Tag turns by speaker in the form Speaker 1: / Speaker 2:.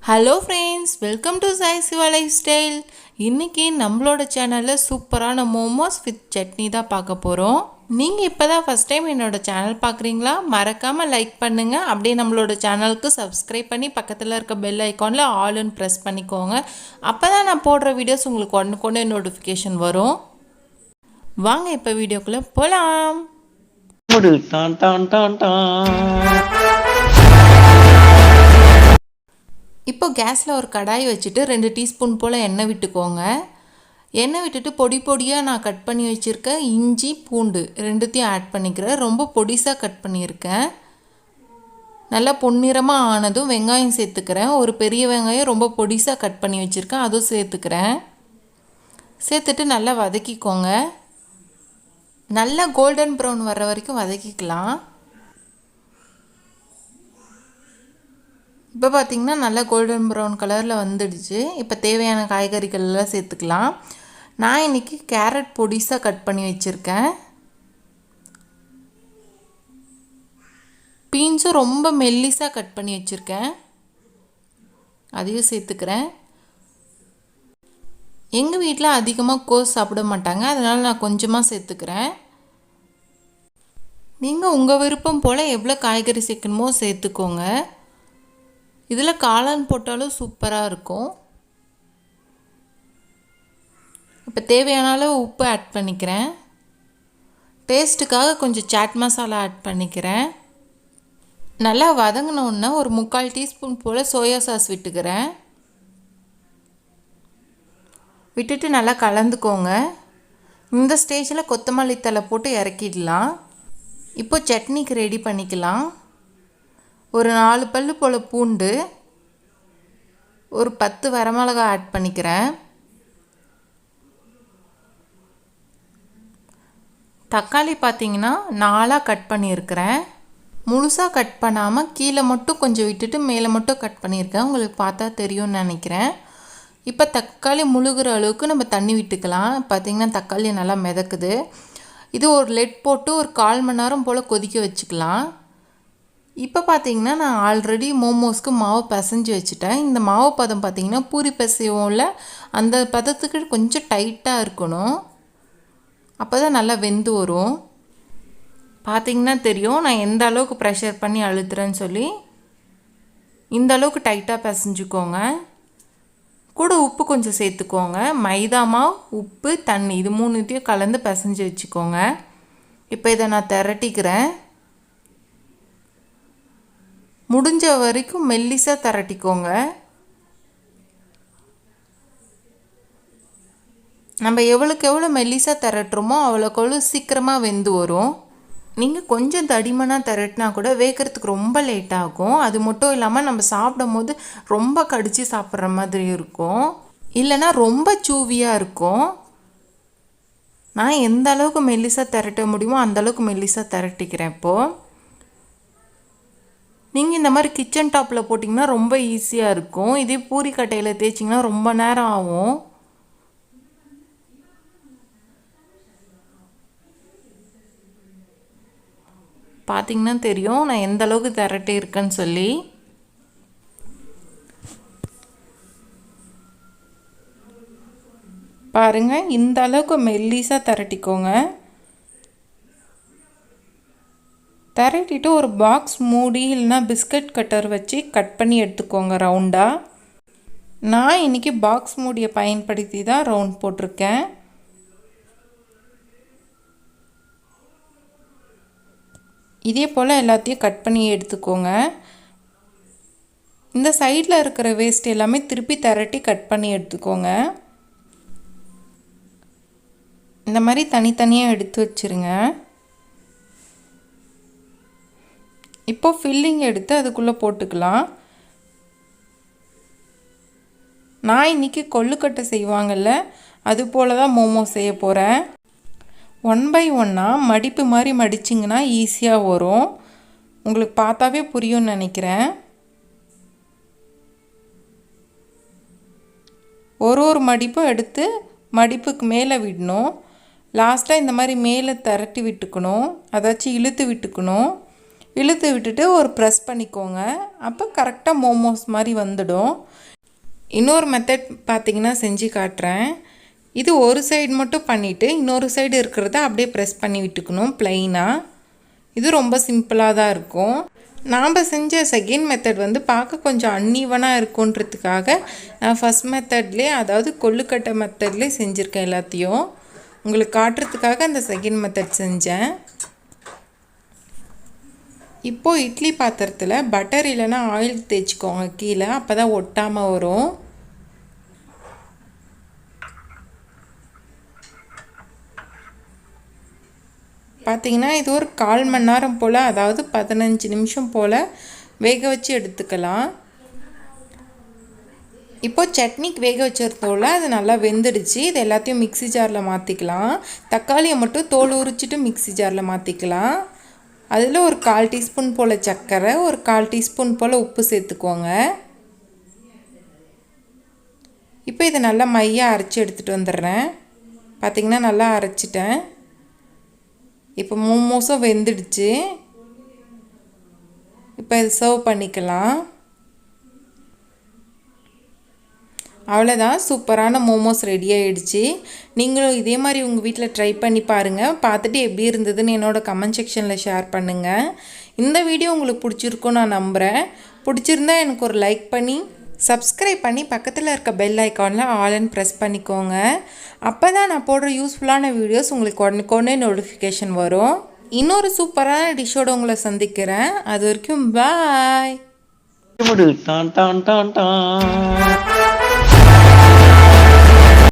Speaker 1: Hello friends, welcome to Sai Siva Lifestyle. இன்னைக்கு நம்மளோட சேனல்ல சூப்பரான momos with chutney தான் பார்க்க போறோம். நீங்க இப்பதான் first time என்னோட சேனல் பார்க்கறீங்களா? மறக்காம லைக் பண்ணுங்க. அப்படியே நம்மளோட சேனலுக்கு subscribe பண்ணி பக்கத்துல இருக்க bell iconல all ன்னு press பண்ணிக்கோங்க. அப்பதான் நான் போடுற வீடியோஸ் உங்களுக்கு உடனுக்குடனே நோட்டிஃபிகேஷன் வரும். வாங்க இப்ப வீடியோக்குள்ள போலாம். டான் டான் டான் டான். இப்போ கேஸில் ஒரு கடாய் வச்சுட்டு 2 டீஸ்பூன் போல் எண்ணெய் விட்டுக்கோங்க. எண்ணெய் விட்டுட்டு பொடி பொடியாக நான் கட் பண்ணி வச்சுருக்கேன் இஞ்சி பூண்டு ரெண்டுத்தையும் ஆட் பண்ணிக்கிறேன். ரொம்ப பொடிசாக கட் பண்ணியிருக்கேன். நல்லா பொன்னிறமாக ஆனதும் வெங்காயம் சேர்த்துக்கிறேன். ஒரு பெரிய வெங்காயம் ரொம்ப பொடிசாக கட் பண்ணி வச்சுருக்கேன், அதுவும் சேர்த்துக்கிறேன். சேர்த்துட்டு நல்லா வதக்கிக்கோங்க. நல்லா கோல்டன் ப்ரௌன் வர்ற வரைக்கும் வதக்கிக்கலாம். இப்போ பார்த்திங்கன்னா நல்லா கோல்டன் ப்ரௌன் கலரில் வந்துடுச்சு. இப்போ தேவையான காய்கறிகள் எல்லாம் சேர்த்துக்கலாம். நான் இன்றைக்கி கேரட் பொடிசாக கட் பண்ணி வச்சுருக்கேன். பீன்ஸும் ரொம்ப மெல்லிஸாக கட் பண்ணி வச்சுருக்கேன், அதையும் சேர்த்துக்கிறேன். எங்கள் வீட்டில் அதிகமாக கோஸ் சாப்பிட மாட்டாங்க, அதனால் நான் கொஞ்சமாக சேர்த்துக்கிறேன். நீங்கள் உங்கள் விருப்பம் போல் எவ்வளோ காய்கறி சேர்க்கணுமோ சேர்த்துக்கோங்க. இதில் காளான் போட்டாலும் சூப்பராக இருக்கும். இப்போ தேவையான அளவு உப்பு ஆட் பண்ணிக்கிறேன். டேஸ்ட்டுக்காக கொஞ்சம் சாட் மசாலா ஆட் பண்ணிக்கிறேன். நல்லா வதங்கினோன்னா ஒரு 3/4 டீஸ்பூன் போல் சோயா சாஸ் விட்டுக்கிறேன். விட்டுட்டு நல்லா கலந்துக்கோங்க. இந்த ஸ்டேஜில் கொத்தமல்லி தழை போட்டு இறக்கிடலாம். இப்போ சட்னிக்கு ரெடி பண்ணிக்கலாம். ஒரு 4 பல்லு போல் பூண்டு, ஒரு 10 வரமிளகாய் ஆட் பண்ணிக்கிறேன். தக்காளி பார்த்திங்கன்னா 4ஆக கட் பண்ணியிருக்கிறேன். முழுசாக கட் பண்ணாமல் கீழே மட்டும் கொஞ்சம் விட்டுட்டு மேலே மட்டும் கட் பண்ணியிருக்கேன். உங்களுக்கு பார்த்தா தெரியும்னு நினைக்கிறேன். இப்போ தக்காளி முழுகிற அளவுக்கு நம்ம தண்ணி விட்டுக்கலாம். பார்த்திங்கன்னா தக்காளி நல்லா மிதக்குது. இது ஒரு லெட் போட்டு ஒரு 1/4 மணி நேரம் போல் கொதிக்க வச்சுக்கலாம். இப்போ பார்த்திங்கன்னா நான் ஆல்ரெடி மோமோஸ்க்கு மாவு பிசைஞ்சு வச்சுட்டேன். இந்த மாவு பதம் பார்த்திங்கன்னா பூரி பிசைவோம்ல, அந்த பதத்துக்கு கொஞ்சம் டைட்டாக இருக்கணும். அப்போ தான் நல்லா வெந்து வரும். பார்த்திங்கன்னா தெரியும் நான் எந்த அளவுக்கு ப்ரெஷர் பண்ணி அழுத்துறேன்னு சொல்லி. இந்த அளவுக்கு டைட்டாக பிசைஞ்சுக்கோங்க. கூட உப்பு கொஞ்சம் சேர்த்துக்கோங்க. மைதா மாவு, உப்பு, தண்ணி இது 3த்தையும் கலந்து பிசைஞ்சு வச்சுக்கோங்க. இப்போ இதை நான் திரட்டிக்கிறேன். முடிஞ்ச வரைக்கும் மெல்லிசாக திரட்டிக்கோங்க. நம்ம எவ்வளோக்கு எவ்வளோ மெல்லிசாக திரட்டுறோமோ அவ்வளோக்கு எவ்வளோ சீக்கிரமாக வெந்து வரும். நீங்கள் கொஞ்சம் தடிமனாக திரட்டினா கூட வேகிறதுக்கு ரொம்ப லேட் ஆகும். அது மட்டும் இல்லாமல் நம்ம சாப்பிடும் போது ரொம்ப கடித்து சாப்பிட்ற மாதிரி இருக்கும், இல்லைனா ரொம்ப சூவியாக இருக்கும். நான் எந்த அளவுக்கு மெல்லிசாக திரட்ட முடியுமோ அந்தளவுக்கு மெல்லிசாக திரட்டிக்கிறேன். இப்போது நீங்கள் இந்த மாதிரி கிச்சன் டாப்பில் போட்டிங்கன்னா ரொம்ப ஈஸியாக இருக்கும். இதே பூரி கட்டையில் தேய்ச்சிங்கன்னா ரொம்ப நேரம் ஆகும். பார்த்திங்கன்னா தெரியும் நான் எந்த அளவுக்கு திரட்டி இருக்கேன்னு சொல்லி. பாருங்கள், இந்த அளவுக்கு மெல்லிசாக திரட்டிக்கோங்க. திரட்டிட்டு ஒரு பாக்ஸ் மூடி இல்லைனா பிஸ்கட் கட்டர் வச்சு கட் பண்ணி எடுத்துக்கோங்க ரவுண்டாக. நான் இன்றைக்கி பாக்ஸ் மூடியை பயன்படுத்தி தான் ரவுண்ட் போட்டிருக்கேன். இதே போல் எல்லாத்தையும் கட் பண்ணி எடுத்துக்கோங்க. இந்த சைடில் இருக்கிற வேஸ்ட் எல்லாமே திருப்பி திரட்டி கட் பண்ணி எடுத்துக்கோங்க. இந்த மாதிரி தனித்தனியாக எடுத்து வச்சுருங்க. இப்போ ஃபில்லிங் எடுத்து அதுக்குள்ளே போட்டுக்கலாம். நான் இன்றைக்கி கொள்ளுக்கட்டை செய்வாங்கள்ல, அது போல் தான் மோமோஸ் செய்ய போகிறேன். 1 பை 1ஆக மடிப்பு மாதிரி மடிச்சிங்கன்னா ஈஸியாக வரும். உங்களுக்கு பார்த்தாவே புரியும்னு நினைக்கிறேன். ஒரு மடிப்பும் எடுத்து மடிப்புக்கு மேலே விடணும். லாஸ்ட்டாக இந்த மாதிரி மேலே திரட்டி விட்டுக்கணும், அதாச்சும் இழுத்து விட்டுக்கணும். இழுத்து விட்டுட்டு ஒரு ப்ரெஸ் பண்ணிக்கோங்க. அப்போ கரெக்டாக மோமோஸ் மாதிரி வந்துடும். இன்னொரு மெத்தட் பார்த்திங்கன்னா செஞ்சு காட்டுறேன். இது ஒரு சைடு மட்டும் பண்ணிவிட்டு இன்னொரு சைடு இருக்கிறத அப்படியே ப்ரெஸ் பண்ணி விட்டுக்கணும் ப்ளைனாக. இது ரொம்ப சிம்பிளாக தான் இருக்கும். நாம் செஞ்ச செகண்ட் மெத்தட் வந்து பார்க்க கொஞ்சம் அன்ஈவனாக இருக்குன்றதுக்காக நான் ஃபஸ்ட் மெத்தட்லேயே, அதாவது கொள்ளுக்கட்டை மெத்தட்லேயே செஞ்சுருக்கேன் எல்லாத்தையும். உங்களுக்கு காட்டுறதுக்காக அந்த செகண்ட் மெத்தட் செஞ்சேன். இப்போது இட்லி பாத்திரத்தில் பட்டர் இல்லைன்னா ஆயில் தேய்ச்சிக்கோங்க கீழே, அப்போ தான் ஒட்டாமல் வரும். பார்த்திங்கன்னா இது ஒரு 1/4 மணி நேரம் போல், அதாவது 15 நிமிஷம் போல் வேக வச்சு எடுத்துக்கலாம். இப்போது சட்னிக்கு வேக வச்சுருந்தோம்ல, அது நல்லா வெந்துடுச்சு. இது எல்லாத்தையும் மிக்ஸி ஜாரில் மாற்றிக்கலாம். தக்காளியை மட்டும் தோல் உரிச்சிட்டு மிக்ஸி ஜாரில் மாற்றிக்கலாம். அதில் ஒரு 1/4 டீஸ்பூன் போல் சர்க்கரை, ஒரு 1/4 டீஸ்பூன் போல் உப்பு சேர்த்துக்கோங்க. இப்போ இதை நல்லா மையாக அரைச்சி எடுத்துகிட்டு வந்துடுறேன். பார்த்திங்கன்னா நல்லா அரைச்சிட்டேன். இப்போ மோமோஸும் வெந்துடுச்சு. இப்போ இது சர்வ் பண்ணிக்கலாம். அவ்வளோதான், சூப்பரான மோமோஸ் ரெடி ஆகிடுச்சு. நீங்களும் இதே மாதிரி உங்கள் வீட்டில் ட்ரை பண்ணி பாருங்கள். பார்த்துட்டு எப்படி இருந்ததுன்னு என்னோடய கமெண்ட் செக்ஷனில் ஷேர் பண்ணுங்கள். இந்த வீடியோ உங்களுக்கு பிடிச்சிருக்குன்னு நான் நம்புகிறேன். பிடிச்சிருந்தா எனக்கு ஒரு லைக் பண்ணி சப்ஸ்கிரைப் பண்ணி பக்கத்தில் இருக்க பெல் ஐக்கானில் ஆல்னு ப்ரெஸ் பண்ணிக்கோங்க. அப்போ தான் நான் போடுற யூஸ்ஃபுல்லான வீடியோஸ் உங்களுக்கு உடனே நோட்டிஃபிகேஷன் வரும். இன்னொரு சூப்பரான டிஷ்ஷோடு உங்களை சந்திக்கிறேன். அது வரைக்கும் பாய்.